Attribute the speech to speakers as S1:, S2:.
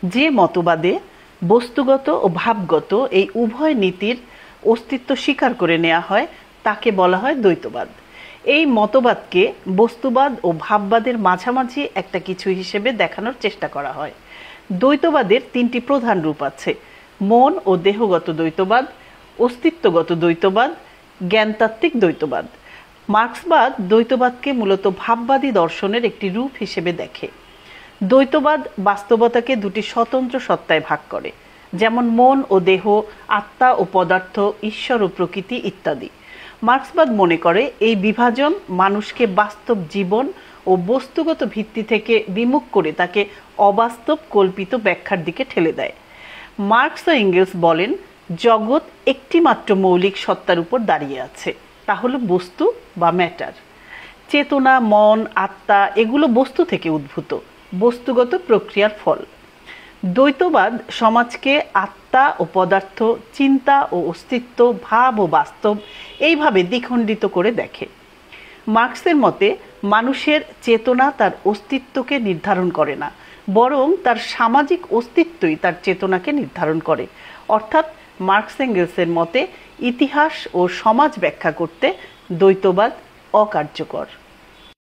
S1: যে মতবাদে বস্তুগত ও ভাবগত এই উভয় নীতির অস্তিত্ব স্বীকার করে নেওয়া হয় তাকে বলা হয় দ্বৈতবাদ। এই মতবাদকে বস্তুবাদ ও ভাববাদের মাঝামাঝি একটা কিছু হিসেবে দেখানোর চেষ্টা করা হয়। দ্বৈতবাদের তিনটি প্রধান রূপ আছে: মন ও দেহগত দ্বৈতবাদ, অস্তিত্বগত দ্বৈতবাদ, জ্ঞানতাত্ত্বিক দ্বৈতবাদ। মার্ক্সবাদ দ্বৈতবাদকে মূলত ভাববাদী দর্শনের একটি রূপ হিসেবে দেখে। দ্বৈতবাদ বাস্তবতাকে দুটি স্বতন্ত্র সত্তায় ভাগ করে, যেমন মন ও দেহ, আত্মা ও পদার্থ, ঈশ্বর ও প্রকৃতি ইত্যাদি। মার্ক্সবাদ মনে করে এই বিভাজন মানুষকে বাস্তব জীবন ও বস্তুগত ভিত্তি থেকে বিমুখ করে তাকে অবাস্তব কল্পিত ব্যাখ্যার দিকে ঠেলে দেয়। মার্ক্স ও এঙ্গেলস বলেন, জগৎ একটিমাত্র মৌলিক সত্তার উপর দাঁড়িয়ে আছে, তা হলো বস্তু বা ম্যাটার। চেতনা, মন, আত্মা এগুলো বস্তু থেকে উদ্ভূত, বস্তুগত প্রক্রিয়ার ফল। দ্বৈতবাদ সমাজকে আত্মা ও পদার্থ, চিন্তা ও অস্তিত্ব, ভাব ও বাস্তব এইভাবে দ্বিখণ্ডিত করে দেখে। মার্ক্সের মতে মানুষের চেতনা তার অস্তিত্বকে নির্ধারণ করে না, বরং তার সামাজিক অস্তিত্বই তার চেতনাকে নির্ধারণ করে। অর্থাৎ মার্ক্স এঙ্গেলসের মতে ইতিহাস ও সমাজ ব্যাখ্যা করতে দ্বৈতবাদ অকার্যকর।